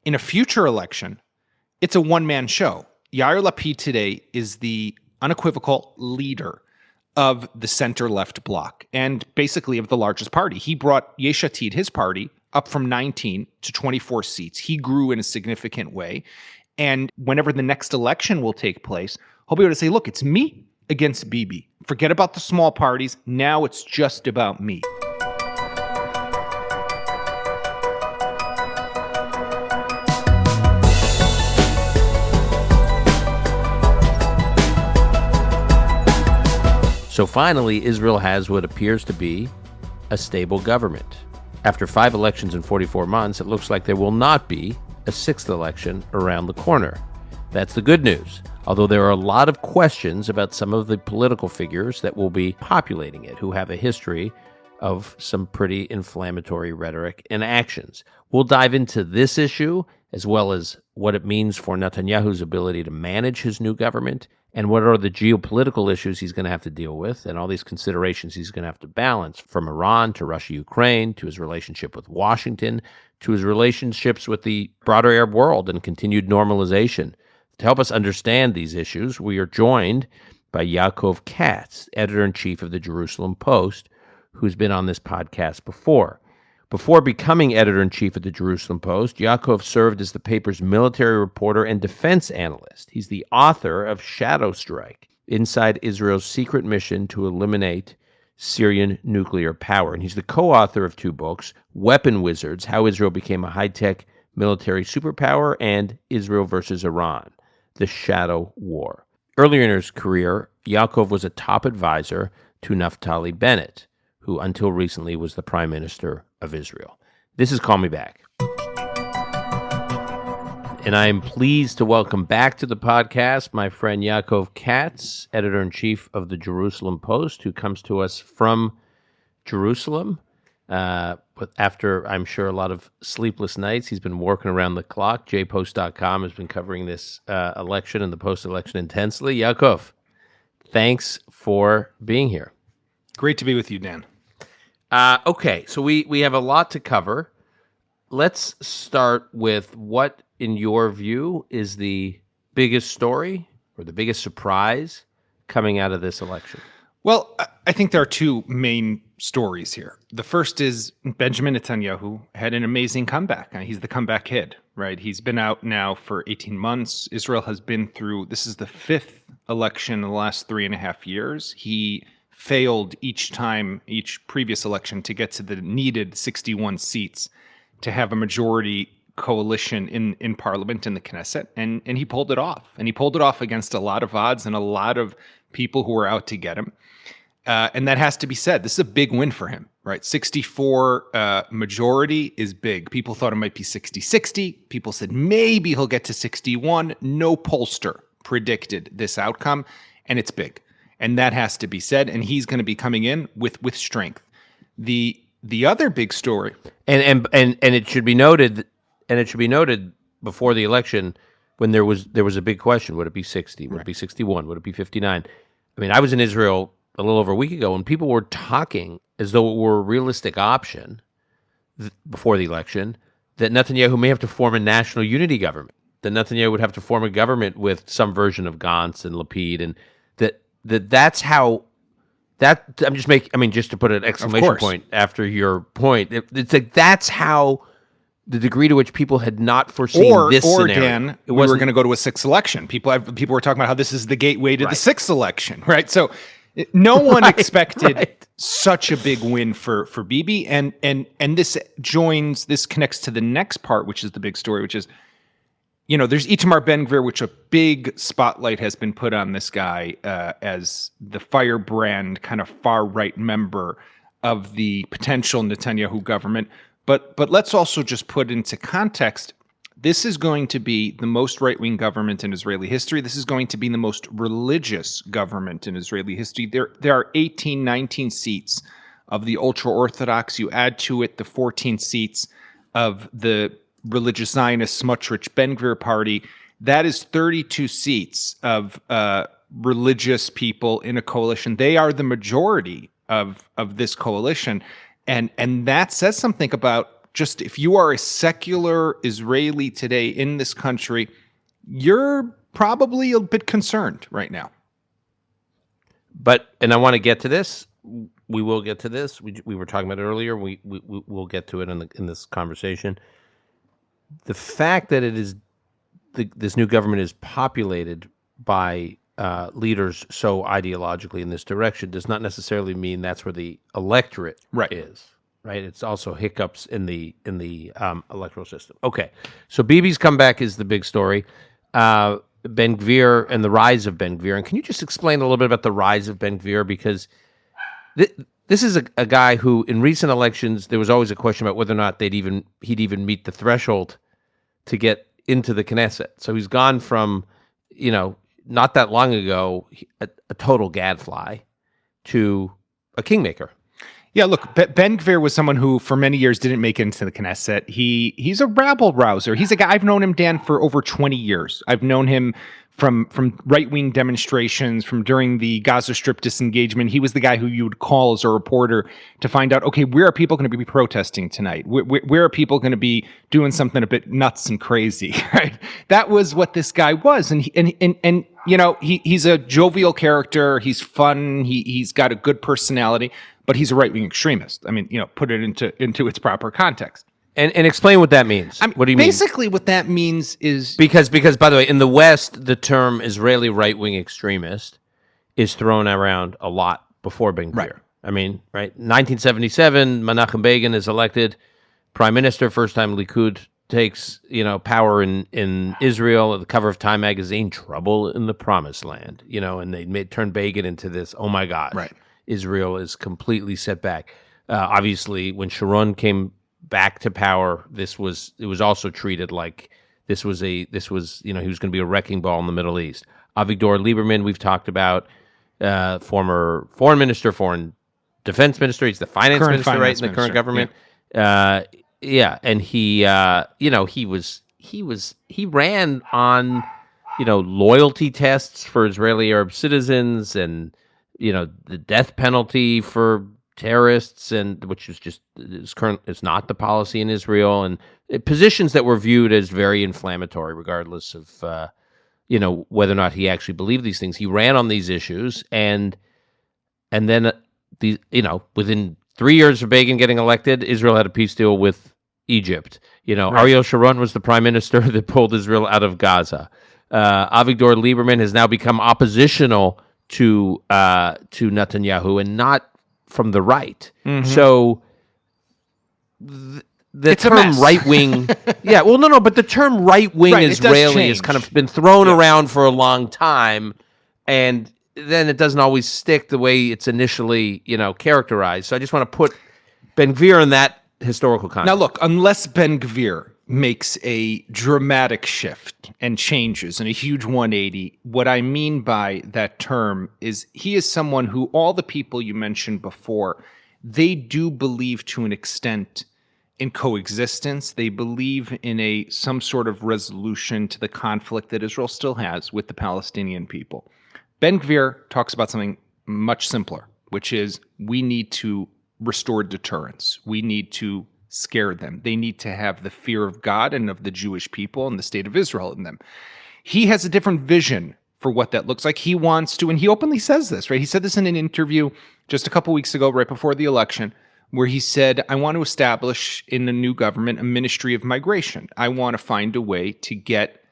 In a future election, it's a one-man show. Yair Lapid today is the unequivocal leader of the center-left bloc and basically of the largest party. He brought Yesh Atid, his party, up from 19 to 24 seats. He grew in a significant way. And whenever the next election will take place, he'll be able to say, look, it's me against Bibi. Forget about the small parties. Now it's just about me. So finally, Israel has what appears to be a stable government. After 5 elections in 44 months, it looks like there will not be a 6th election around the corner. That's the good news, although there are a lot of questions about some of the political figures that will be populating it, who have a history of some pretty inflammatory rhetoric and actions. We'll dive into this issue, as well as what it means for Netanyahu's ability to manage his new government, and what are the geopolitical issues he's going to have to deal with, and all these considerations he's going to have to balance, from Iran to Russia-Ukraine, to his relationship with Washington, to his relationships with the broader Arab world and continued normalization. To help us understand these issues, we are joined by Yaakov Katz, editor-in-chief of the Jerusalem Post, who's been on this podcast before. Before becoming editor-in-chief of the Jerusalem Post, Yaakov served as the paper's military reporter and defense analyst. He's the author of Shadow Strike, Inside Israel's Secret Mission to Eliminate Syrian Nuclear Power. And he's the co-author of 2 books, Weapon Wizards, How Israel Became a High-Tech Military Superpower, and Israel versus Iran, The Shadow War. Earlier in his career, Yaakov was a top advisor to Naftali Bennett, who until recently was the prime minister of Israel. This is Call Me Back. And I am pleased to welcome back to the podcast my friend Yaakov Katz, editor-in-chief of the Jerusalem Post, who comes to us from Jerusalem. After, I'm sure, a lot of sleepless nights, he's been working around the clock. jpost.com has been covering this election and the post-election intensely. Yaakov, thanks for being here. Great to be with you, Dan. Okay, so we have a lot to cover. Let's start with what, in your view, is the biggest story or the biggest surprise coming out of this election? Well, I think there are 2 main stories here. The first is Benjamin Netanyahu had an amazing comeback. He's the comeback kid, right? He's been out now for 18 months. Israel has been through, this is the 5th election in the last 3.5 years. He failed each previous election to get to the needed 61 seats to have a majority coalition in parliament, in the Knesset, and he pulled it off. And he pulled it off against a lot of odds and a lot of people who were out to get him. And that has to be said. This is a big win for him, right? 64 majority is big. People thought it might be 60-60. People said maybe he'll get to 61. No pollster predicted this outcome, and it's big. And that has to be said, and he's going to be coming in with strength. The other big story, and it should be noted, before the election, when there was a big question: would it be 60? Would it be 61? Would it be 59? I mean, I was in Israel a little over a week ago, and people were talking as though it were a realistic option before the election that Netanyahu may have to form a national unity government. That Netanyahu would have to form a government with some version of Gantz and Lapid, and that's how that I'm just just to put an exclamation point after your point. It's like that's how the degree to which people had not foreseen this scenario. Dan, we were going to go to a 6th election. People were talking about how this is the gateway to the 6th election, right? So no one expected such a big win for Bibi, and this connects to the next part, which is the big story, which is, there's Itamar Ben-Gvir, which a big spotlight has been put on this guy as the firebrand kind of far-right member of the potential Netanyahu government. But let's also just put into context, this is going to be the most right-wing government in Israeli history. This is going to be the most religious government in Israeli history. There are 18, 19 seats of the ultra-Orthodox. You add to it the 14 seats of the religious Zionist Smotrich Ben-Gvir party. That is 32 seats of religious people in a coalition. They are the majority of this coalition. And that says something about just if you are a secular Israeli today in this country, you're probably a bit concerned right now. And I want to get to this. We will get to this. We were talking about it earlier. We'll get to it in this conversation. The fact that it is this new government is populated by leaders so ideologically in this direction does not necessarily mean that's where the electorate is. Right. It's also hiccups in the electoral system. Okay. So Bibi's comeback is the big story. Ben Gvir and the rise of Ben Gvir. And can you just explain a little bit about the rise of Ben Gvir? Because this is a guy who, in recent elections, there was always a question about whether or not he'd even meet the threshold to get into the Knesset. So he's gone from, not that long ago, a total gadfly to a kingmaker. Yeah, look, Ben Gvir was someone who for many years didn't make it into the Knesset. He's a rabble rouser. He's a guy, I've known him, Dan, for over 20 years. I've known him from right-wing demonstrations, from during the Gaza Strip disengagement. He was the guy who you would call as a reporter to find out, okay, where are people going to be protesting tonight? Where are people going to be doing something a bit nuts and crazy, right? That was what this guy was. And he's a jovial character. He's fun. He's got a good personality. But he's a right-wing extremist. I mean, put it into its proper context. And explain what that means. What do you mean? Basically, what that means is... Because, by the way, in the West, the term Israeli right-wing extremist is thrown around a lot before Ben Gvir. Right. I mean, 1977, Menachem Begin is elected prime minister. First time Likud takes, power in Israel at the cover of Time magazine. Trouble in the Promised Land, and they turned Begin into this, oh my God. Right. Israel is completely set back. Obviously, when Sharon came back to power, it was also treated like he was going to be a wrecking ball in the Middle East. Avigdor Lieberman, we've talked about, former foreign minister, foreign defense minister. He's the finance minister, right, in the current government. Yeah. And he ran on, loyalty tests for Israeli Arab citizens and, the death penalty for terrorists, and which it's not the policy in Israel, and positions that were viewed as very inflammatory, regardless of whether or not he actually believed these things. He ran on these issues, and then within 3 years of Begin getting elected, Israel had a peace deal with Egypt. Ariel Sharon was the prime minister that pulled Israel out of Gaza. Avigdor Lieberman has now become oppositional to Netanyahu, and not from the right. Mm-hmm. So the term right wing, but the term right wing Israeli has kind of been thrown around for a long time, and then it doesn't always stick the way it's initially characterized. So I just want to put Ben Gvir in that historical context. Now look, unless Ben Gvir makes a dramatic shift and changes and a huge 180. What I mean by that term is he is someone who all the people you mentioned before, they do believe to an extent in coexistence. They believe in some sort of resolution to the conflict that Israel still has with the Palestinian people. Ben Gvir talks about something much simpler, which is we need to restore deterrence. We need to scare them. They need to have the fear of God and of the Jewish people and the state of Israel in them. He has a different vision for what that looks like. He wants to, and he openly says this, right? He said this in an interview just a couple weeks ago, right before the election, where he said, I want to establish in the new government a ministry of migration. I want to find a way to get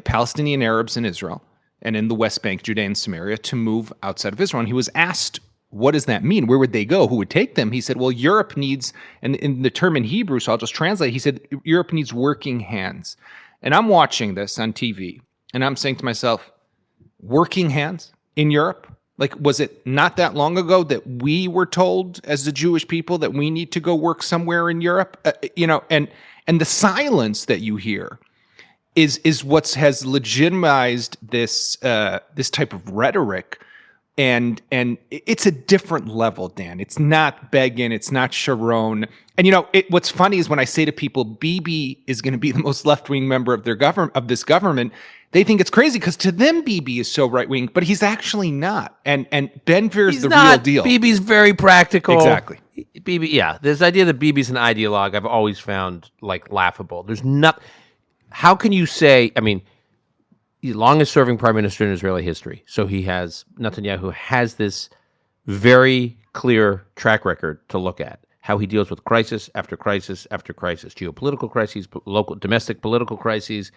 Palestinian Arabs in Israel and in the West Bank, Judea and Samaria, to move outside of Israel. And he was asked, what does that mean? Where would they go? Who would take them? He said, well, Europe needs, and in the term in Hebrew, so I'll just translate, he said, Europe needs working hands. And I'm watching this on TV, and I'm saying to myself, working hands in Europe? Like, was it not that long ago that we were told as the Jewish people that we need to go work somewhere in Europe? And the silence that you hear is what has legitimized this type of rhetoric And it's a different level, Dan. It's not Begin, it's not Sharon. And what's funny is when I say to people, Bibi is going to be the most left-wing member of this government, they think it's crazy because to them Bibi is so right-wing, but he's actually not. And Ben Gvir is the real deal. Bibi's very practical. Exactly. Bibi, yeah. This idea that Bibi's an ideologue, I've always found laughable. There's not. How can you say? I mean, he's the longest serving prime minister in Israeli history. So Netanyahu has this very clear track record to look at. How he deals with crisis after crisis after crisis, geopolitical crises, local, domestic political crises.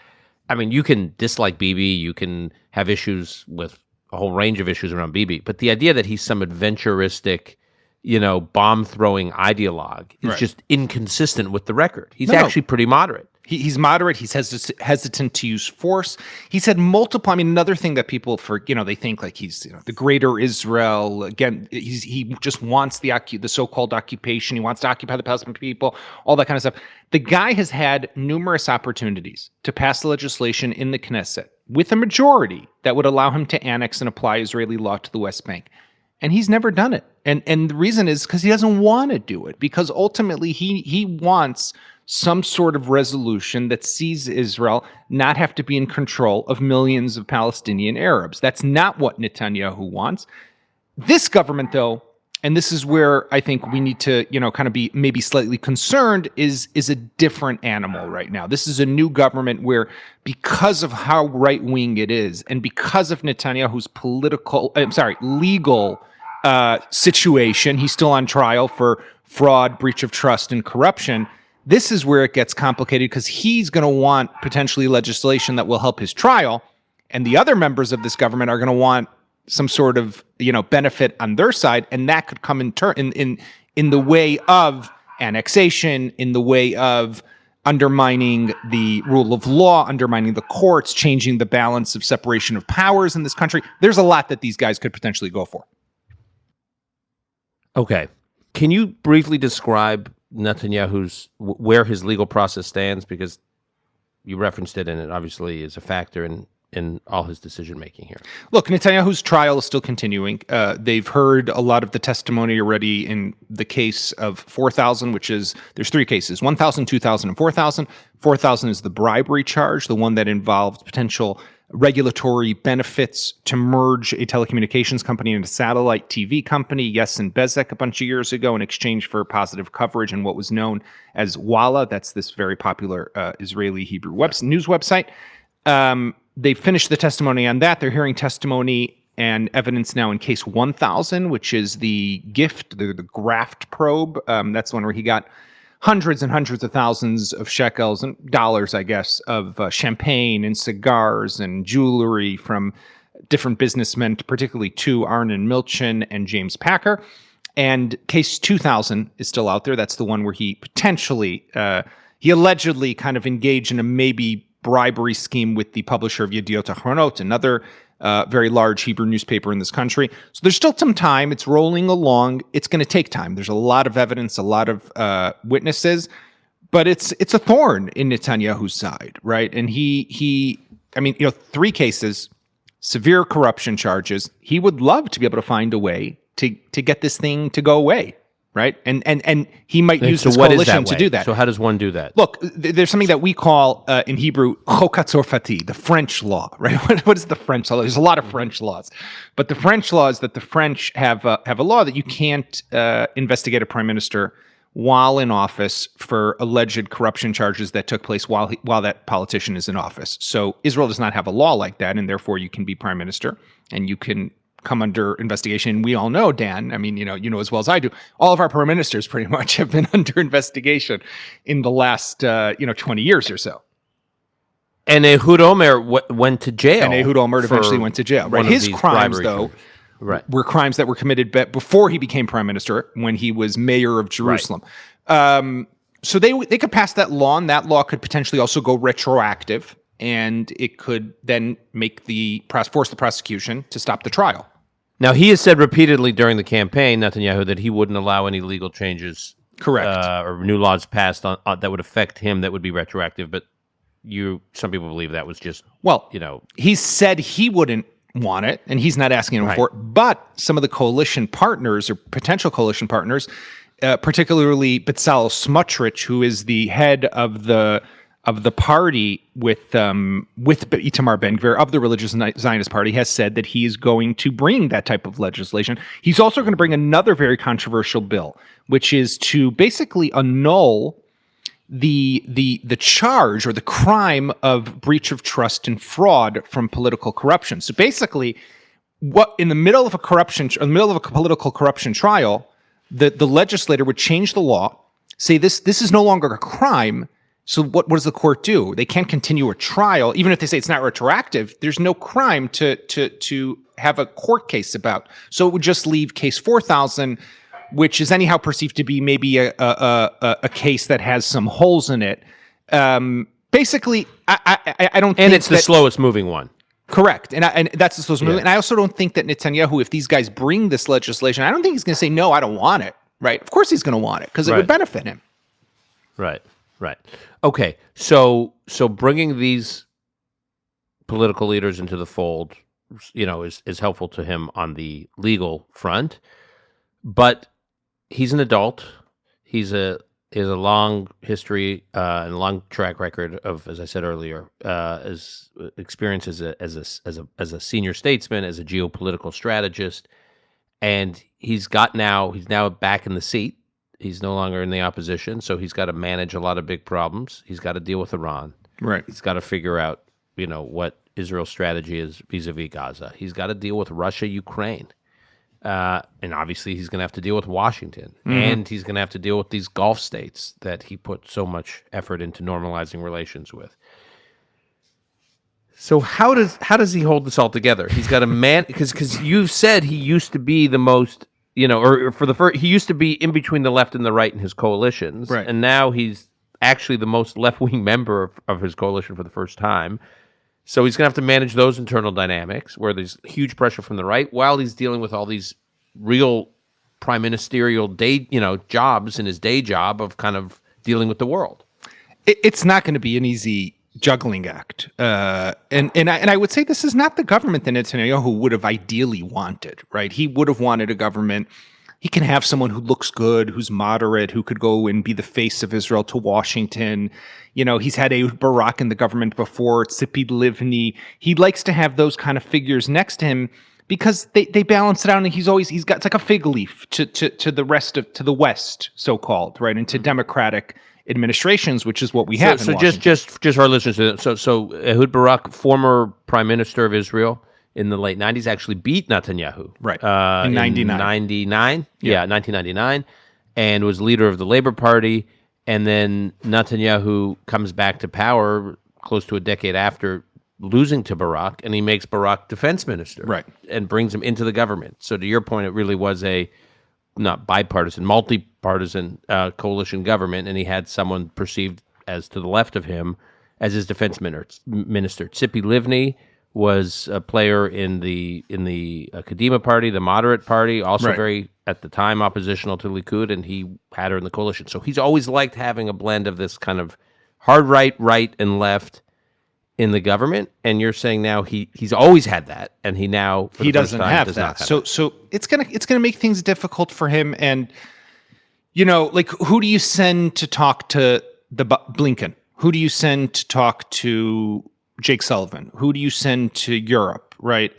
I mean, you can dislike Bibi, you can have issues with a whole range of issues around Bibi, but the idea that he's some adventuristic, bomb-throwing ideologue is just inconsistent with the record. He's actually pretty moderate. He's moderate. He's hesitant to use force. He's had multiple. I mean, another thing that people they think like he's the greater Israel. Again, he just wants the so-called occupation. He wants to occupy the Palestinian people. All that kind of stuff. The guy has had numerous opportunities to pass legislation in the Knesset with a majority that would allow him to annex and apply Israeli law to the West Bank. And he's never done it. And the reason is because he doesn't want to do it, because ultimately he wants some sort of resolution that sees Israel not have to be in control of millions of Palestinian Arabs. That's not what Netanyahu wants. This government, though, and this is where I think we need to, kind of be maybe slightly concerned, is a different animal right now. This is a new government where, because of how right-wing it is, and because of Netanyahu's legal situation, he's still on trial for fraud, breach of trust, and corruption. This is where it gets complicated because he's going to want potentially legislation that will help his trial, and the other members of this government are going to want some sort of benefit on their side, and that could come in the way of annexation, in the way of undermining the rule of law, undermining the courts, changing the balance of separation of powers in this country. There's a lot that these guys could potentially go for. Okay, can you briefly describe Netanyahu's where his legal process stands, because you referenced it and it obviously is a factor in all his decision making here? Look, Netanyahu's trial is still continuing. They've heard a lot of the testimony already in the case of 4,000, which is, there's three cases, 1,000, 2,000, and 4,000. 4,000 is the bribery charge, the one that involved potential regulatory benefits to merge a telecommunications company and a satellite TV company, Yes and Bezek, a bunch of years ago in exchange for positive coverage in what was known as Walla. That's this very popular Israeli Hebrew news website. They finished the testimony on that. They're hearing testimony and evidence now in case 1,000, which is the gift, the graft probe. That's the one where he got hundreds and hundreds of thousands of shekels and dollars, I guess, of champagne and cigars and jewelry from different businessmen, particularly two, Arnon Milchan and James Packer. And case 2,000 is still out there. That's the one where he allegedly kind of engaged in a maybe bribery scheme with the publisher of Yediot Ahronot, another very large Hebrew newspaper in this country. So there's still some time. It's rolling along. It's going to take time. There's a lot of evidence, a lot of witnesses, but it's a thorn in Netanyahu's side, right? And three cases, severe corruption charges. He would love to be able to find a way to get this thing to go away, right? And he might use his coalition to do that. So how does one do that? Look, there's something that we call in Hebrew Chok HaTzorfati, the French law, right? What is the French law? There's a lot of French laws, but the French law is that the French have a law that you can't investigate a prime minister while in office for alleged corruption charges that took place while that politician is in office. So Israel does not have a law like that, and therefore you can be prime minister and you can come under investigation. We all know, Dan, I mean, you know as well as I do, all of our prime ministers pretty much have been under investigation in the last 20 years or so. And Ehud Omer went to jail. And Ehud Omer eventually went to jail. Right. His crimes, though, were crimes that were committed before he became prime minister, when he was mayor of Jerusalem. Right. So they could pass that law, and that law could potentially also go retroactive, and it could then force the prosecution to stop the trial. Now, he has said repeatedly during the campaign, Netanyahu, that he wouldn't allow any legal changes, correct, or new laws passed on that would affect him that would be retroactive. But some people believe that was just, he said he wouldn't want it, and he's not asking him for it. But some of the coalition partners or potential coalition partners, particularly Bezalel Smotrich, who is the head of the party with Itamar Ben-Gvir of the Religious Zionist Party, has said that he is going to bring that type of legislation. He's also going to bring another very controversial bill, which is to basically annul the charge or the crime of breach of trust and fraud from political corruption. So basically, what in the middle of a political corruption trial, the legislator would change the law, say this is no longer a crime. So what does the court do? They can't continue a trial, even if they say it's not retroactive. There's no crime to have a court case about. So it would just leave case 4000, which is anyhow perceived to be maybe a case that has some holes in it. Basically, I don't think, and it's the slowest moving one. Correct, and that's the slowest moving. And I also don't think that Netanyahu, if these guys bring this legislation, I don't think he's going to say no, I don't want it. Right? Of course, he's going to want it because it would benefit him. Right. Okay. So bringing these political leaders into the fold, is helpful to him on the legal front, but he's an adult. He's a long history and a long track record of, as I said earlier, as experience as a senior statesman, as a geopolitical strategist, and he's now back in the seat. He's no longer in the opposition, so he's got to manage a lot of big problems. He's got to deal with Iran. Right. He's got to figure out, what Israel's strategy is vis-a-vis Gaza. He's got to deal with Russia, Ukraine. And obviously he's going to have to deal with Washington, and he's going to have to deal with these Gulf states that he put so much effort into normalizing relations with. So how does he hold this all together? He's got a man, because you've said he used to be the most, he used to be in between the left and the right in his coalitions, right. And now he's actually the most left-wing member of his coalition for the first time. So he's going to have to manage those internal dynamics where there's huge pressure from the right while he's dealing with all these real prime ministerial jobs in his day job of kind of dealing with the world. It's not going to be an easy juggling act. And I would say this is not the government that Netanyahu would have ideally wanted, right? He would have wanted a government. He can have someone who looks good, who's moderate, who could go and be the face of Israel to Washington. He's had Ehud Barak in the government before, Tzipi Livni. He likes to have those kind of figures next to him because they balance it out, and he's got, it's like a fig leaf to the West, so-called, right, and to democratic administrations, which is what we have. So just for our listeners, so Ehud Barak, former prime minister of Israel in the late 90s, actually beat Netanyahu. Right. In 99. Yeah, 1999, and was leader of the Labor Party. And then Netanyahu comes back to power close to a decade after losing to Barak, and he makes Barak defense minister. Right. And brings him into the government. So to your point, it really was a not bipartisan, multi-partisan coalition government, and he had someone perceived as to the left of him as his defense minister. Tzipi Livni was a player in the Kadima party, the moderate party, also right. very, at the time, oppositional to Likud, and he had her in the coalition. So he's always liked having a blend of this kind of hard right, and left in the government. And you're saying now he's always had that, and he now doesn't have that. So it's gonna make things difficult for him. And like, who do you send to talk to the Blinken? Who do you send to talk to Jake Sullivan? Who do you send to Europe? Right?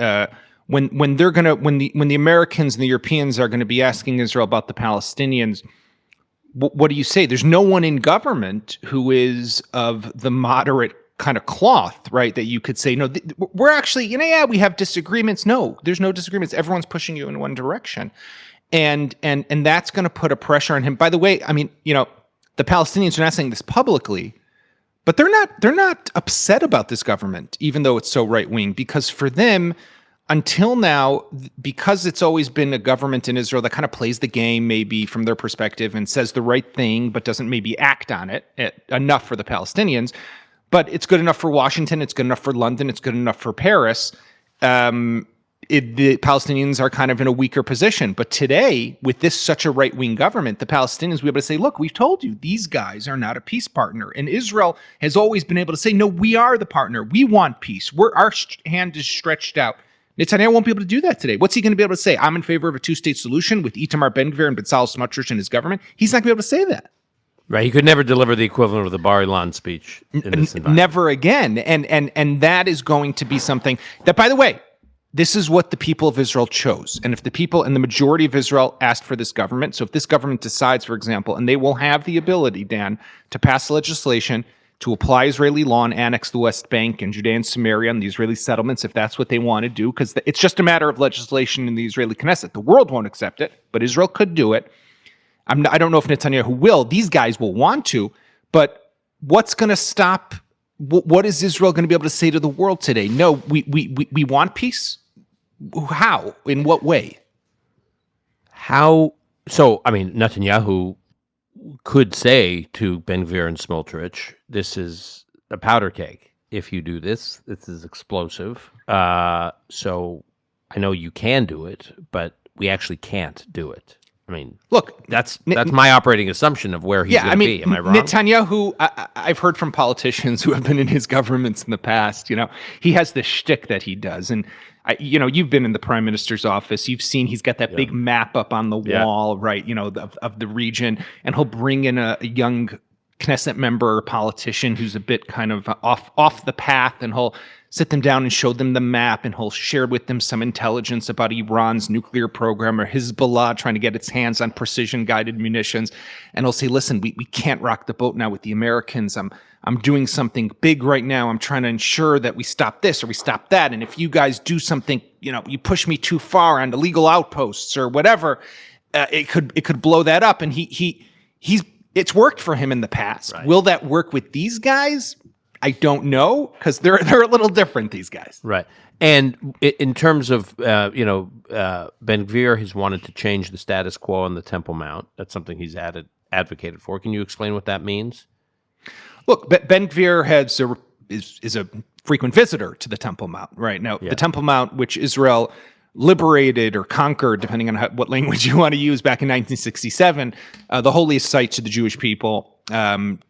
When the Americans and the Europeans are going to be asking Israel about the Palestinians, what do you say? There's no one in government who is of the moderate kind of cloth, right? That you could say, no, we're actually, we have disagreements. No, there's no disagreements. Everyone's pushing you in one direction, and that's going to put a pressure on him. By the way, I mean, the Palestinians are not saying this publicly, but they're not upset about this government, even though it's so right wing, because for them, until now, because it's always been a government in Israel that kind of plays the game, maybe from their perspective, and says the right thing, but doesn't maybe act on it enough for the Palestinians. But it's good enough for Washington. It's good enough for London. It's good enough for Paris. The Palestinians are kind of in a weaker position. But today, with this such a right-wing government, the Palestinians will be able to say, look, we've told you, these guys are not a peace partner. And Israel has always been able to say, no, we are the partner. We want peace. Our hand is stretched out. Netanyahu won't be able to do that today. What's he going to be able to say? I'm in favor of a two-state solution with Itamar Ben-Gvir and Bezalel Smotrich and his government. He's not going to be able to say that. Right. He could never deliver the equivalent of the Bar Ilan speech in this environment. Never again. And that is going to be something that, by the way, this is what the people of Israel chose. And if the people and the majority of Israel asked for this government, so if this government decides, for example, and they will have the ability, Dan, to pass legislation to apply Israeli law and annex the West Bank and Judea and Samaria and the Israeli settlements, if that's what they want to do, because it's just a matter of legislation in the Israeli Knesset. The world won't accept it, but Israel could do it. I don't know if Netanyahu will. These guys will want to, but what's going to stop? What is Israel going to be able to say to the world today? No, we want peace. How? In what way? How? So, I mean, Netanyahu could say to Ben-Gvir and Smotrich, this is a powder keg. If you do this, this is explosive. So I know you can do it, but we actually can't do it. I mean, look, that's my operating assumption of where he's going to be. Am I wrong? Netanyahu, I've heard from politicians who have been in his governments in the past, he has this shtick that he does. And, you've been in the prime minister's office. You've seen he's got that big map up on the wall, right, of the region. And he'll bring in a young Knesset member or politician who's a bit kind of off the path, and he'll sit them down and show them the map, and he'll share with them some intelligence about Iran's nuclear program or Hezbollah trying to get its hands on precision-guided munitions. And he'll say, listen, we can't rock the boat now with the Americans. I'm doing something big right now. I'm trying to ensure that we stop this or we stop that. And if you guys do something, you push me too far on illegal outposts or whatever, it could blow that up. And it's worked for him in the past. Right. Will that work with these guys? I don't know, because they're a little different, these guys. Right. And in terms of, Ben-Gvir has wanted to change the status quo on the Temple Mount. That's something he's advocated for. Can you explain what that means? Look, Ben-Gvir is a frequent visitor to the Temple Mount right now. The Temple Mount, which Israel liberated or conquered, depending on what language you want to use, back in 1967, the holiest site to the Jewish people,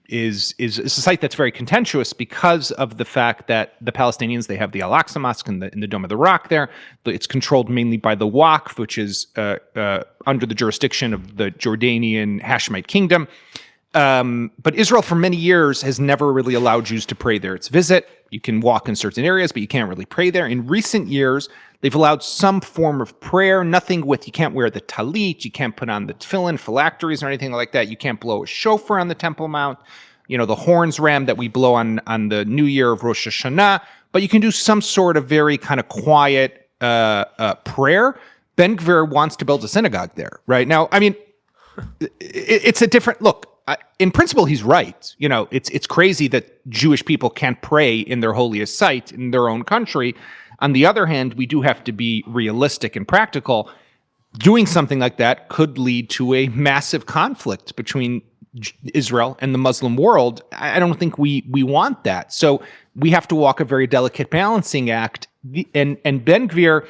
is a site that's very contentious because of the fact that the Palestinians, they have the Al-Aqsa Mosque in the Dome of the Rock there. It's controlled mainly by the Waqf, which is under the jurisdiction of the Jordanian Hashemite Kingdom. But Israel for many years has never really allowed Jews to pray there. It's visit. You can walk in certain areas, but you can't really pray there. In recent years, they've allowed some form of prayer, nothing with, you can't wear the talit, you can't put on the tefillin, phylacteries, or anything like that. You can't blow a shofar on the Temple Mount, the horns ram that we blow on the New Year of Rosh Hashanah, but you can do some sort of very kind of quiet prayer. Ben-Gvir wants to build a synagogue there, right? Now, I mean, it's a different look. In principle, he's right. It's crazy that Jewish people can't pray in their holiest site in their own country. On the other hand, we do have to be realistic and practical. Doing something like that could lead to a massive conflict between Israel and the Muslim world. I don't think we want that. So we have to walk a very delicate balancing act. And Ben-Gvir,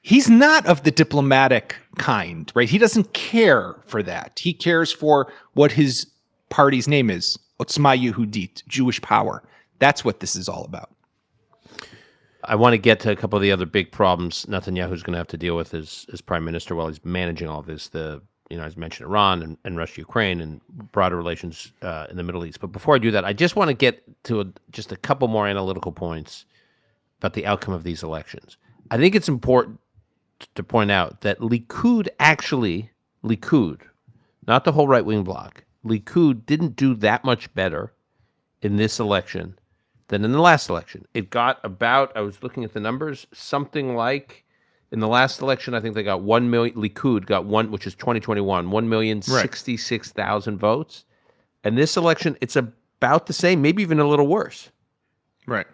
he's not of the diplomatic kind, right? He doesn't care for that. He cares for what his party's name is, Otzma Yehudit, Jewish power. That's what this is all about. I want to get to a couple of the other big problems Netanyahu's going to have to deal with as prime minister while he's managing all this. As mentioned, Iran and Russia, Ukraine, and broader relations in the Middle East. But before I do that, I just want to get to just a couple more analytical points about the outcome of these elections. I think it's important to point out that Likud, not the whole right-wing bloc, Likud didn't do that much better in this election than in the last election. It got about, I was looking at the numbers, something like, in the last election, I think they got 1 million, Likud got one, which is 2021, 1,066,000 votes. And this election, it's about the same, maybe even a little worse. Right.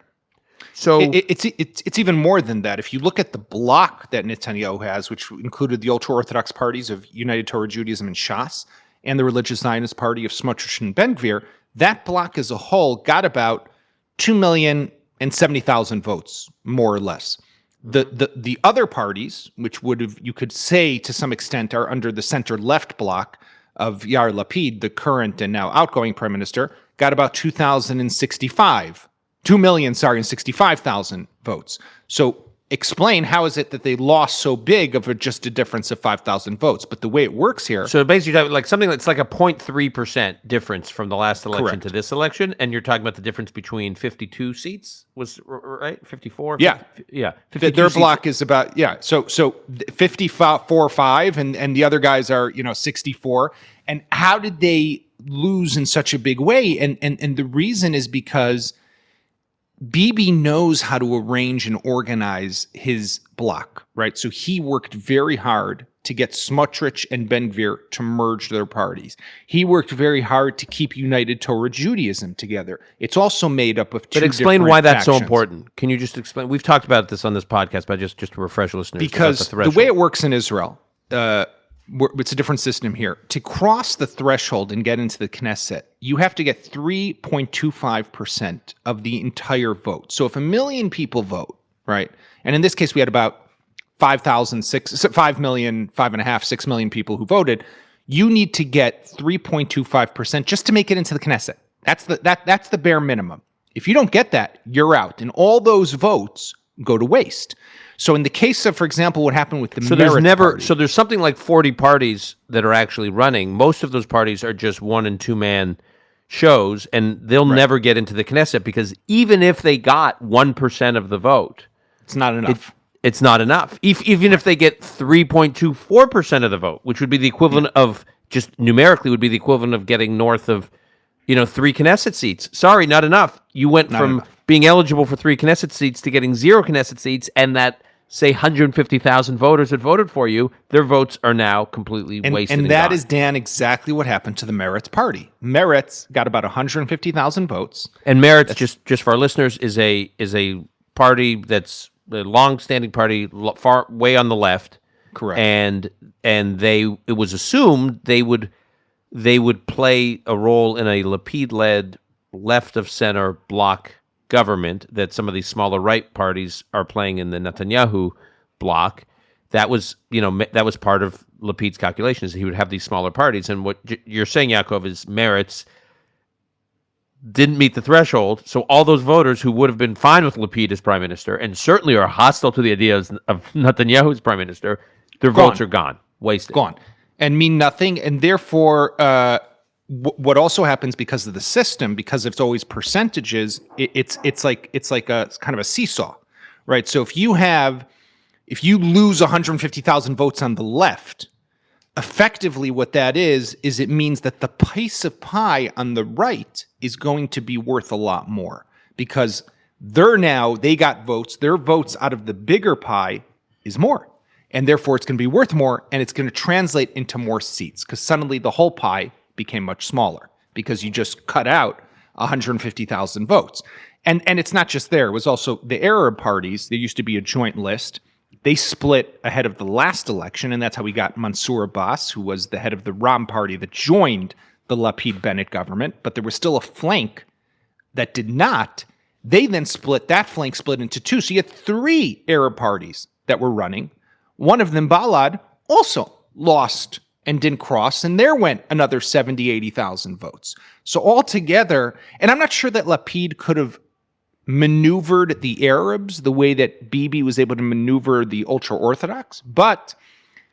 So it's even more than that. If you look at the bloc that Netanyahu has, which included the ultra-Orthodox parties of United Torah Judaism and Shas, and the religious Zionist party of Smotrich and Ben-Gvir, that bloc as a whole got about 2,070,000 votes, more or less. The other parties, which you could say to some extent are under the center-left bloc of Yair Lapid, the current and now outgoing prime minister, got about 2,065,000 votes. So explain how is it that they lost so big of just a difference of 5,000 votes. But the way it works here. So basically, like something that's like a 0.3% difference from the last election Correct. to this election, and you're talking about the difference between 52 seats, was right? 54? Yeah. 52 Their seats. block is about, so 54-5, and the other guys are, 64. And how did they lose in such a big way? And the reason is because Bibi knows how to arrange and organize his bloc, right? So he worked very hard to get Smotrich and Ben-Gvir to merge their parties. He worked very hard to keep United Torah Judaism together. It's also made up of two But explain different why that's so factions. important. Can you just explain? We've talked about this on this podcast, but just to refresh listeners. Because about the way it works in Israel, it's a different system here. To cross the threshold and get into the Knesset, you have to get 3.25% of the entire vote. So if 1 million people vote, right, and in this case we had about 5 million, 5.5, 6 million people who voted, you need to get 3.25% just to make it into the Knesset. That's the bare minimum. If you don't get that, you're out, and all those votes go to waste. So in the case of, for example, what happened with the Meretz party, so there's something like 40 parties that are actually running. Most of those parties are just 1- and 2-man shows, and they'll never get into the Knesset because even if they got 1% of the vote, it's not enough. It's not enough. Even if they get 3.24% of the vote, which would be the equivalent of, just numerically, would be the equivalent of getting north of, 3 Knesset seats. Sorry, not enough. You went from being eligible for 3 Knesset seats to getting 0 Knesset seats, and that, say, 150,000 voters that voted for you, their votes are now completely wasted. And that gone. is, Dan, exactly what happened to the Meretz party. Meretz got about 150,000 votes. And Meretz, just for our listeners, is a party that's a long-standing party, far way on the left. Correct. And it was assumed they would play a role in a Lapid-led left-of-center bloc government that some of these smaller right parties are playing in the Netanyahu bloc. That was part of Lapid's calculations. He would have these smaller parties. And what you're saying, Yaakov, is Meretz didn't meet the threshold. So all those voters who would have been fine with Lapid as prime minister and certainly are hostile to the idea of Netanyahu as prime minister, their votes are gone, wasted. Gone. And mean nothing. And therefore, what also happens because of the system, because it's always percentages, it's like a kind of a seesaw, right? So if you lose 150,000 votes on the left, effectively what that is it means that the piece of pie on the right is going to be worth a lot more because they got votes. Their votes out of the bigger pie is more. And therefore it's going to be worth more, and it's going to translate into more seats because suddenly the whole pie became much smaller because you just cut out 150,000 votes. And it's not just there. It was also the Arab parties. There used to be a joint list. They split ahead of the last election, and that's how we got Mansour Abbas, who was the head of the Ram party that joined the Lapid-Bennett government. But there was still a flank that did not. They then that flank split into 2. So you had 3 Arab parties that were running. One of them, Balad, also lost and didn't cross, and there went another 70, 80,000 votes. So altogether, and I'm not sure that Lapid could have maneuvered the Arabs the way that Bibi was able to maneuver the ultra-Orthodox, but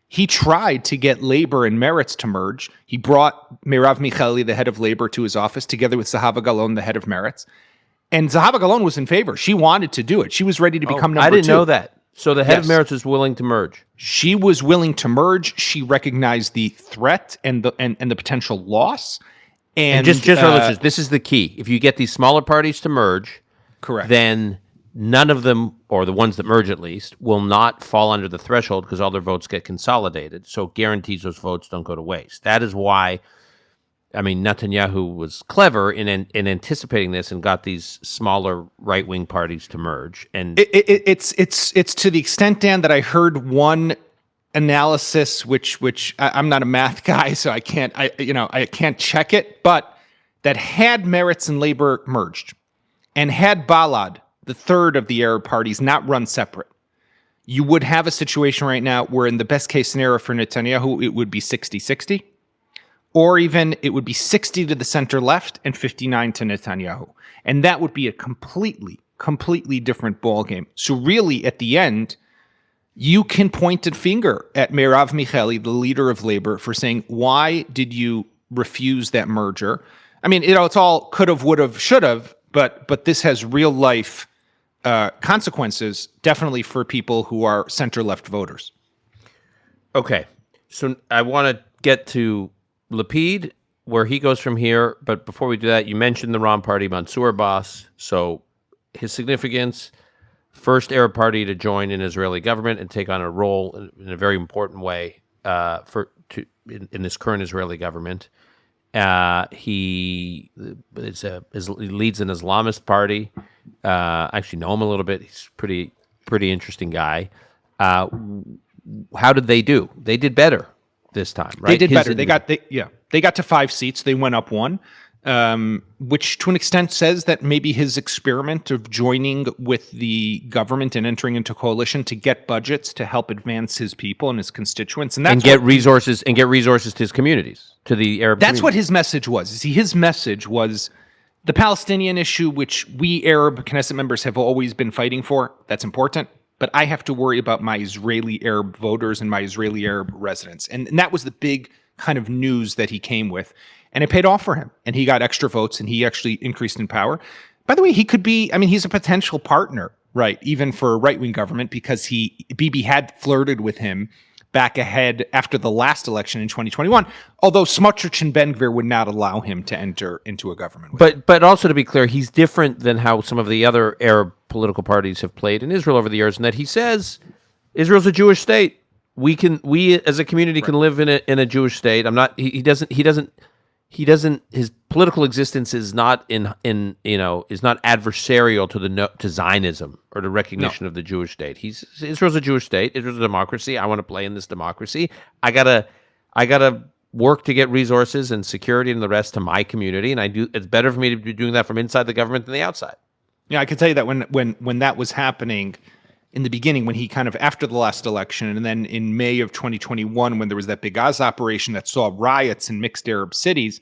he tried to get Labor and Meretz to merge. He brought Merav Michaeli, the head of Labor, to his office, together with Zahava Galon, the head of Meretz. And Zahava Galon was in favor. She wanted to do it. She was ready to become number 2. I didn't know that. So the head of Meretz was willing to merge. She was willing to merge. She recognized the threat and the potential loss. And just for listeners, this is the key. If you get these smaller parties to merge, correct, then none of them, or the ones that merge at least, will not fall under the threshold because all their votes get consolidated. So it guarantees those votes don't go to waste. That is why, Netanyahu was clever in anticipating this and got these smaller right-wing parties to merge. And it's to the extent, Dan, that I heard one analysis, which I'm not a math guy, so I can't check it, but that had Meretz and Labor merged and had Balad, the third of the Arab parties, not run separate, you would have a situation right now where in the best case scenario for Netanyahu, it would be 60-60. Or even it would be 60 to the center left and 59 to Netanyahu. And that would be a completely completely different ballgame. So really, at the end, you can point a finger at Merav Michaeli, the leader of labor, for saying, why did you refuse that merger? I mean, it's all could have, would have, should have, but this has real life consequences, definitely for people who are center-left voters. Okay, so I want to get to Lapid, where he goes from here. But before we do that, you mentioned the Ram Party, Mansour Abbas. So his significance, first Arab party to join an Israeli government and take on a role in a very important way in this current Israeli government. He leads an Islamist party. I actually know him a little bit. He's pretty interesting guy. How did they do? They did better this time, right? They did better. They got to 5 seats. They went up 1. Which to an extent says that maybe his experiment of joining with the government and entering into coalition to get budgets to help advance his people and his constituents and get resources to his communities, to the Arab That's what his message was. See, his message was the Palestinian issue, which we Arab Knesset members have always been fighting for. That's important. But I have to worry about my Israeli Arab voters and my Israeli Arab residents. And that was the big kind of news that he came with. And it paid off for him. And he got extra votes and he actually increased in power. By the way, he could be, he's a potential partner, right? Even for a right-wing government, because Bibi had flirted with him back ahead after the last election in 2021. Although Smotrich and Ben-Gvir would not allow him to enter into a government. But also to be clear, he's different than how some of the other Arab political parties have played in Israel over the years, in that he says Israel's a Jewish state. We as a community can live in a Jewish state. He doesn't. His political existence is not is not adversarial to Zionism or the recognition of the Jewish state. Israel's a Jewish state. Israel's a democracy. I want to play in this democracy. I gotta work to get resources and security and the rest to my community. And it's better for me to be doing that from inside the government than the outside. Yeah, I can tell you that when that was happening in the beginning, when he kind of after the last election, and then in May of 2021, when there was that big Gaza operation that saw riots in mixed Arab cities,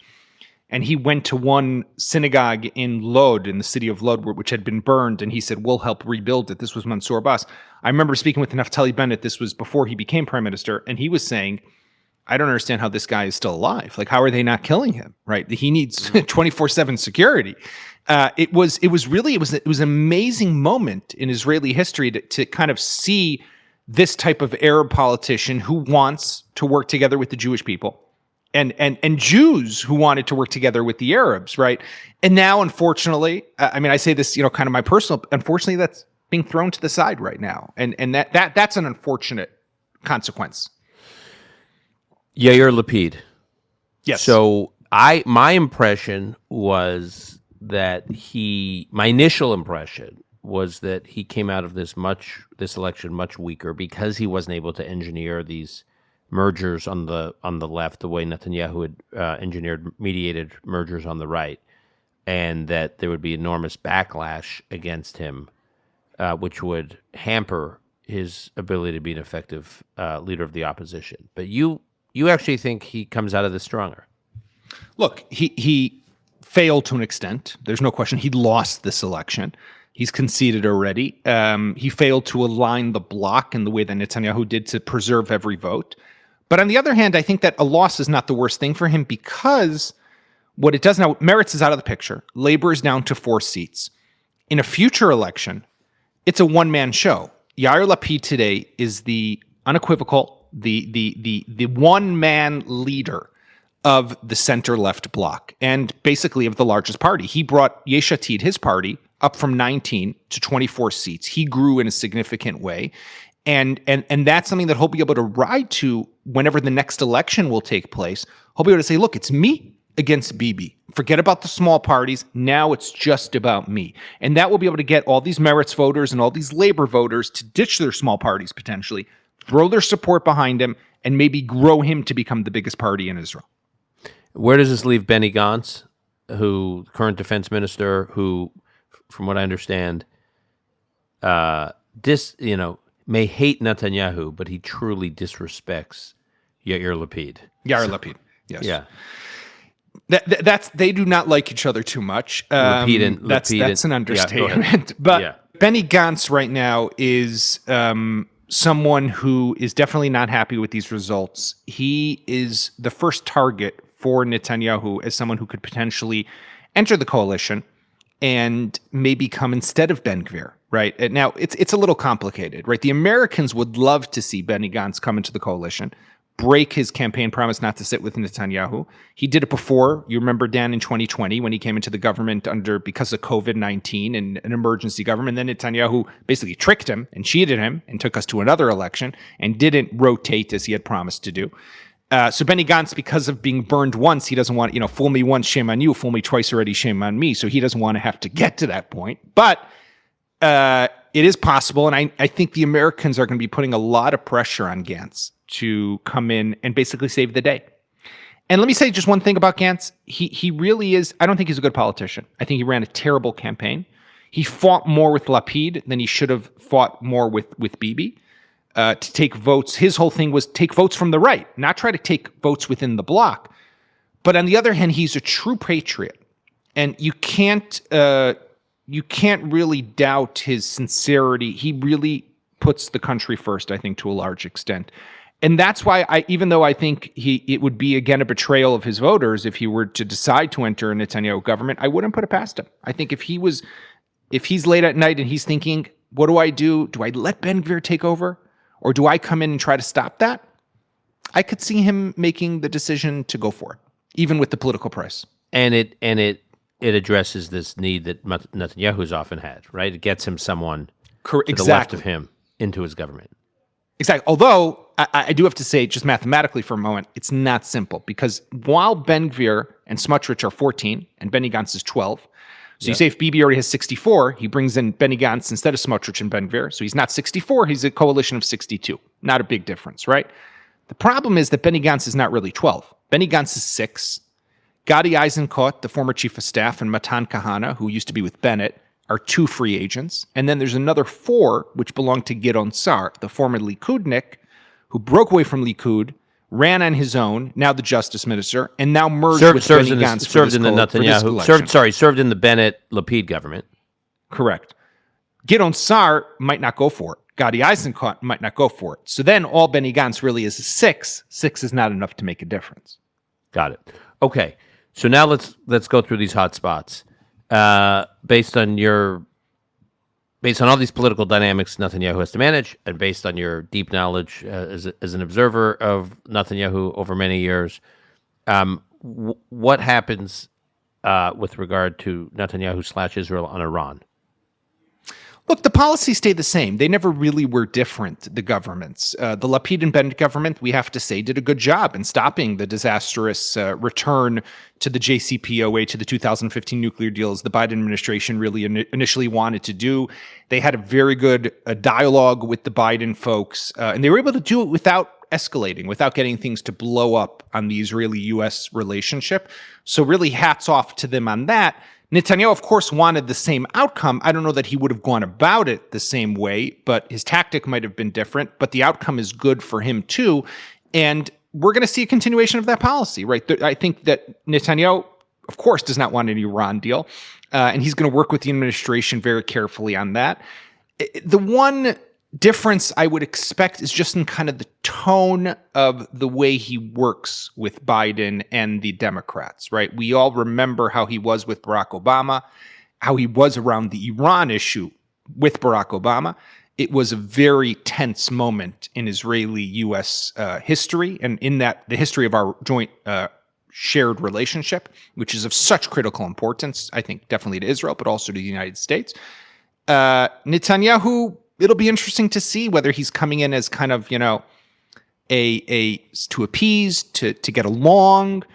and he went to one synagogue in Lod, in the city of Lod, which had been burned, and he said, we'll help rebuild it. This was Mansour Abbas. I remember speaking with Naftali Bennett, this was before he became prime minister, and he was saying, I don't understand how this guy is still alive. Like, how are they not killing him, right? He needs 24/7 security. It was an amazing moment in Israeli history to kind of see this type of Arab politician who wants to work together with the Jewish people and Jews who wanted to work together with the Arabs, right? And now, unfortunately, I say this, kind of my personal, unfortunately, that's being thrown to the side right now. And that's an unfortunate consequence. Yair Lapid. Yes. So my impression was that my initial impression was that he came out of this election much weaker because he wasn't able to engineer these mergers on the left the way Netanyahu had mediated mergers on the right, and that there would be enormous backlash against him, which would hamper his ability to be an effective leader of the opposition. But you actually think he comes out of this stronger? Look, he failed to an extent. There's no question. He lost this election. He's conceded already. He failed to align the bloc in the way that Netanyahu did to preserve every vote. But on the other hand, I think that a loss is not the worst thing for him, because what it does now, Meretz is out of the picture. Labor is down to 4 seats. In a future election, it's a one-man show. Yair Lapid today is the unequivocal, the one-man leader of the center-left bloc, and basically of the largest party. He brought Yesh Atid, his party, up from 19 to 24 seats. He grew in a significant way, and that's something that he'll be able to ride to whenever the next election will take place. He'll be able to say, look, it's me against Bibi. Forget about the small parties. Now it's just about me. And that will be able to get all these Meretz voters and all these labor voters to ditch their small parties potentially, throw their support behind him, and maybe grow him to become the biggest party in Israel. Where does this leave Benny Gantz, who current defense minister, who, from what I understand, may hate Netanyahu, but he truly disrespects Yair Lapid? Yair Lapid, yes. Yeah. That's they do not like each other too much. That's an understatement. But Benny Gantz right now is someone who is definitely not happy with these results. He is the first target for Netanyahu as someone who could potentially enter the coalition and maybe come instead of Ben Gvir, right? And now, it's a little complicated, right? The Americans would love to see Benny Gantz come into the coalition, break his campaign promise not to sit with Netanyahu. He did it before. You remember, Dan, in 2020 when he came into the government because of COVID-19 and an emergency government. Then Netanyahu basically tricked him and cheated him and took us to another election and didn't rotate as he had promised to do. So Benny Gantz, because of being burned once, he doesn't want, fool me once, shame on you, fool me twice already, shame on me. So he doesn't want to have to get to that point. But it is possible, and I think the Americans are going to be putting a lot of pressure on Gantz to come in and basically save the day. And let me say just one thing about Gantz. He really is, I don't think he's a good politician. I think he ran a terrible campaign. He fought more with Lapid than he should have fought more with Bibi. To take votes. His whole thing was take votes from the right, not try to take votes within the bloc. But on the other hand, he's a true patriot, and you can't really doubt his sincerity. He really puts the country first, I think, to a large extent. And that's why even though I think it would be, again, a betrayal of his voters if he were to decide to enter a Netanyahu government, I wouldn't put it past him. I think if he's late at night and he's thinking, what do I do? Do I let Ben Gvir take over? Or do I come in and try to stop that? I could see him making the decision to go for it, even with the political price. And it addresses this need that Netanyahu's often had, right? It gets him someone to the left of him into his government. Exactly. Although I do have to say, just mathematically for a moment, it's not simple, because while Ben Gvir and Smotrich are 14 and Benny Gantz is 12, so you say if Bibi already has 64, he brings in Benny Gantz instead of Smotrich and Ben Gvir. So he's not 64, he's a coalition of 62. Not a big difference, right? The problem is that Benny Gantz is not really 12. Benny Gantz is 6. Gadi Eisenkot, the former chief of staff, and Matan Kahana, who used to be with Bennett, are 2 free agents. And then there's another 4, which belong to Gideon Sa'ar, the former Likudnik, who broke away from Likud, ran on his own, now the justice minister, and now merged with Benny Gantz. Served in the Bennett Lapid government. Correct. Gideon Sa'ar might not go for it. Gadi Eisenkot might not go for it. So then all Benny Gantz really is 6. 6 is not enough to make a difference. Got it. Okay. So now let's go through these hot spots. Based on all these political dynamics Netanyahu has to manage, and based on your deep knowledge as an observer of Netanyahu over many years, what happens with regard to Netanyahu / Israel on Iran? Look, the policies stay the same. They never really were different, the governments. The Lapid and Bennett government, we have to say, did a good job in stopping the disastrous return to the JCPOA, to the 2015 nuclear deals the Biden administration really initially wanted to do. They had a very good dialogue with the Biden folks, and they were able to do it without escalating, without getting things to blow up on the Israeli-U.S. relationship. So really hats off to them on that. Netanyahu, of course, wanted the same outcome. I don't know that he would have gone about it the same way, but his tactic might have been different. But the outcome is good for him, too. And we're going to see a continuation of that policy, right? I think that Netanyahu, of course, does not want an Iran deal. And he's going to work with the administration very carefully on that. The one difference I would expect is just in kind of the tone of the way he works with Biden and the Democrats, right? We all remember how he was with Barack Obama, how he was around the Iran issue with Barack Obama. It was a very tense moment in Israeli-U.S. history, and in that, the history of our joint shared relationship, which is of such critical importance, I think, definitely to Israel, but also to the United States. Netanyahu, it'll be interesting to see whether he's coming in as kind of, a to appease, to get along,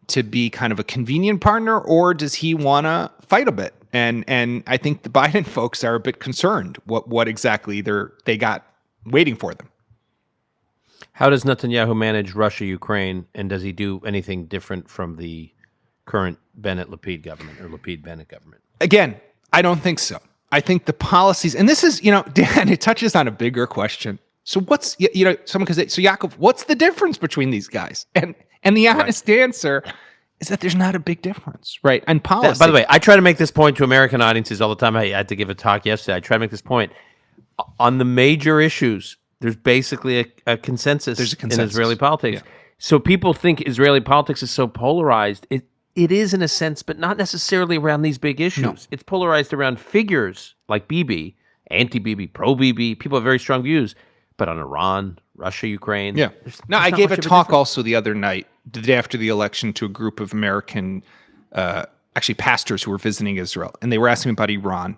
to be kind of a convenient partner, or does he want to fight a bit? And I think the Biden folks are a bit concerned what exactly they got waiting for them. How does Netanyahu manage Russia, Ukraine, and does he do anything different from the current Bennett-Lapid government or Lapid-Bennett government? Again, I don't think so. I think the policies, and this is, Dan, it touches on a bigger question. So what's, someone could say, so Yaakov, what's the difference between these guys? And the honest answer, is that there's not a big difference, right? And policy. By the way, I try to make this point to American audiences all the time. I had to give a talk yesterday. I try to make this point. On the major issues, there's basically a consensus, in Israeli politics. Yeah. So people think Israeli politics is so polarized. It is in a sense, but not necessarily around these big issues. No. It's polarized around figures like Bibi, anti-Bibi, pro-Bibi. People have very strong views. But on Iran, Russia, Ukraine. Yeah. Now, I gave a talk also the other night, the day after the election, to a group of American, actually pastors who were visiting Israel. And they were asking me about Iran.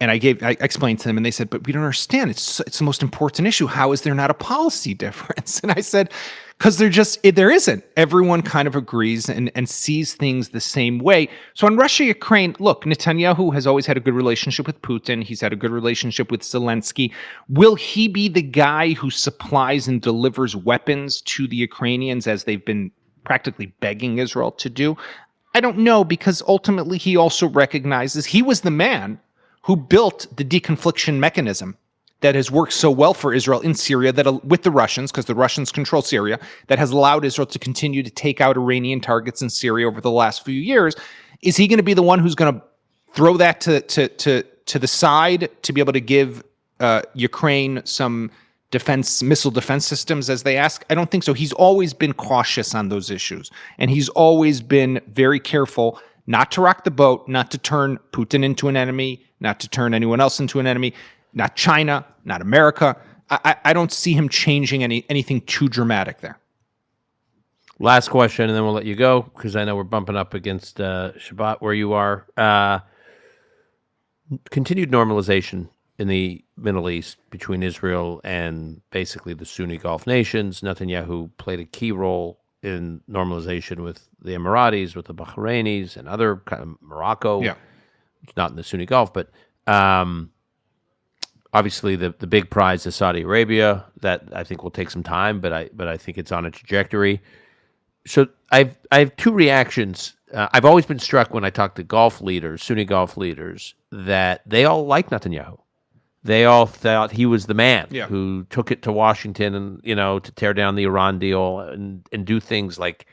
And I explained to them, and they said, but we don't understand. It's the most important issue. How is there not a policy difference? And I said, because there isn't. Everyone kind of agrees and sees things the same way. So on Russia, Ukraine, look, Netanyahu has always had a good relationship with Putin. He's had a good relationship with Zelensky. Will he be the guy who supplies and delivers weapons to the Ukrainians as they've been practically begging Israel to do? I don't know, because ultimately he also recognizes he was the man who built the deconfliction mechanism that has worked so well for Israel in Syria, that with the Russians, because the Russians control Syria, that has allowed Israel to continue to take out Iranian targets in Syria over the last few years. Is he going to be the one who's going to throw that to the side to be able to give Ukraine some missile defense systems as they ask? I don't think so. He's always been cautious on those issues, and he's always been very careful not to rock the boat, not to turn Putin into an enemy, not to turn anyone else into an enemy, not China, not America. I don't see him changing anything too dramatic there. Last question, and then we'll let you go, because I know we're bumping up against Shabbat where you are. Continued normalization in the Middle East between Israel and basically the Sunni Gulf nations. Netanyahu played a key role in normalization with the Emiratis, with the Bahrainis, and other kind of Morocco. Yeah. Not in the Sunni Gulf, but obviously the big prize is Saudi Arabia. That I think will take some time, but I think it's on a trajectory. So I have two reactions. I've always been struck when I talk to Gulf leaders, Sunni Gulf leaders, that they all like Netanyahu. They all thought he was the man who took it to Washington and, to tear down the Iran deal and do things like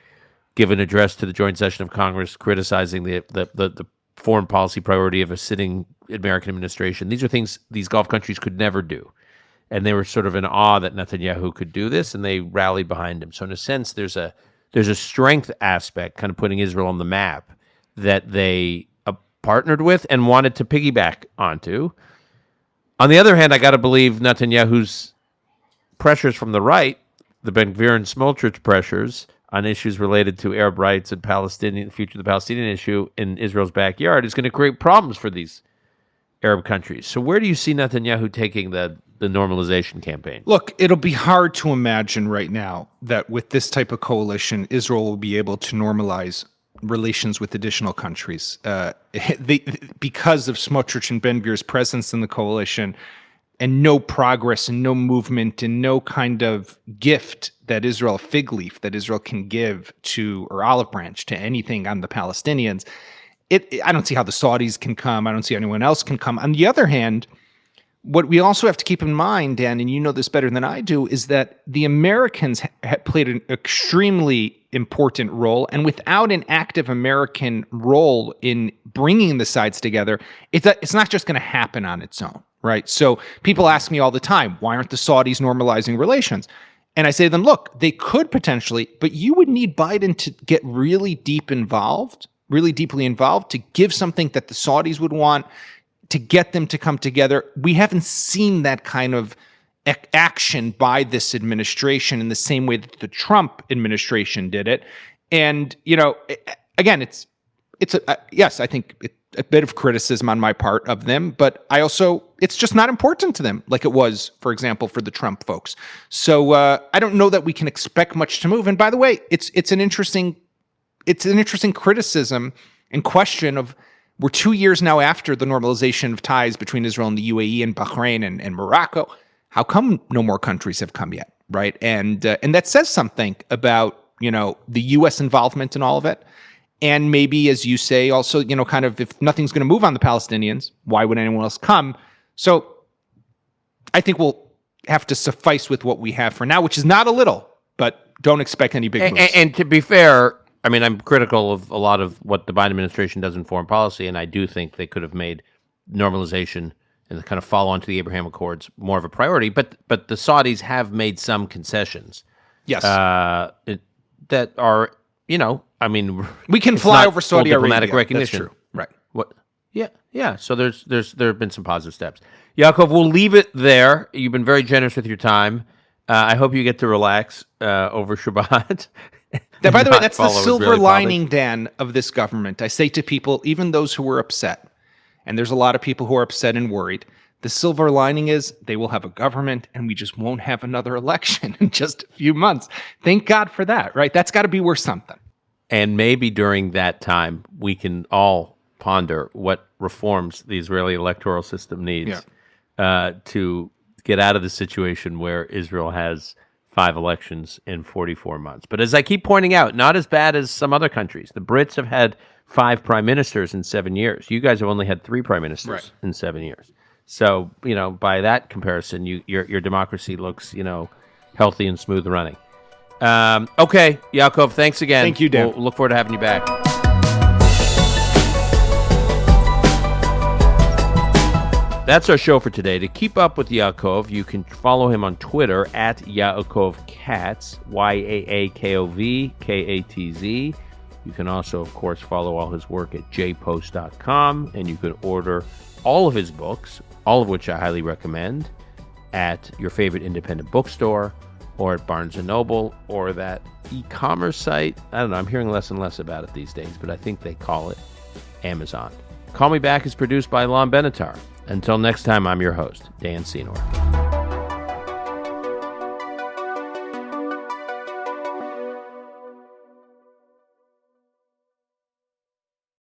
give an address to the joint session of Congress criticizing the foreign policy priority of a sitting American administration. These are things these Gulf countries could never do. And they were sort of in awe that Netanyahu could do this, and they rallied behind him. So in a sense, there's a strength aspect, kind of putting Israel on the map, that they partnered with and wanted to piggyback onto. On the other hand, I got to believe Netanyahu's pressures from the right, the Ben-Gvir and Smotrich pressures on issues related to Arab rights and the future of the Palestinian issue in Israel's backyard, is going to create problems for these Arab countries. So where do you see Netanyahu taking the normalization campaign? Look, it'll be hard to imagine right now that with this type of coalition, Israel will be able to normalize relations with additional countries. Because of Smotrich and Ben-Gvir's presence in the coalition, and no progress and no movement and no kind of gift that Israel, fig leaf that Israel can give to, or olive branch to anything on the Palestinians, I don't see how the Saudis can come. I don't see anyone else can come. On the other hand, what we also have to keep in mind, Dan, and you know this better than I do, is that the Americans played an extremely important role, and without an active American role in bringing the sides together, it's not just going to happen on its own, right? So people ask me all the time, why aren't the Saudis normalizing relations? And I say to them, look, they could potentially, but you would need Biden to get really deeply involved, to give something that the Saudis would want, to get them to come together. We haven't seen that kind of action by this administration in the same way that the Trump administration did it. And, again, it's yes, I think a bit of criticism on my part of them, but it's just not important to them like it was, for example, for the Trump folks. So I don't know that we can expect much to move. And by the way, it's an interesting criticism and question of, we're 2 years now after the normalization of ties between Israel and the UAE and Bahrain and Morocco. How come no more countries have come yet, right? And that says something about, the U.S. involvement in all of it. And maybe, as you say, also, kind of, if nothing's going to move on the Palestinians, why would anyone else come? So I think we'll have to suffice with what we have for now, which is not a little, but don't expect any big moves. And to be fair, I mean, I'm critical of a lot of what the Biden administration does in foreign policy, and I do think they could have made normalization and the kind of follow on to the Abraham Accords more of a priority. But the Saudis have made some concessions. Yes. That are, I mean, we can fly over Saudi Arabia. Diplomatic recognition. That's true. Right. What? Yeah. So there have been some positive steps. Yaakov, we'll leave it there. You've been very generous with your time. I hope you get to relax over Shabbat. By the way, that's the silver lining, Dan, of this government. I say to people, even those who were upset, and there's a lot of people who are upset and worried, the silver lining is they will have a government and we just won't have another election in just a few months. Thank God for that, right? That's got to be worth something. And maybe during that time, we can all ponder what reforms the Israeli electoral system needs to get out of the situation where Israel has 5 elections in 44 months. But as I keep pointing out, not as bad as some other countries. The Brits have had 5 prime ministers in 7 years. You guys have only had 3 prime ministers in 7 years. So, by that comparison, your democracy looks, healthy and smooth running. Okay, Yaakov, thanks again. Thank you, Dan. We'll look forward to having you back. That's our show for today. To keep up with Yaakov, you can follow him on Twitter at Yaakov Katz, Yaakov Katz. You can also, of course, follow all his work at jpost.com, and you can order all of his books, all of which I highly recommend, at your favorite independent bookstore or at Barnes & Noble or that e-commerce site. I don't know. I'm hearing less and less about it these days, but I think they call it Amazon. Call Me Back is produced by Lon Benatar. Until next time, I'm your host, Dan Senor.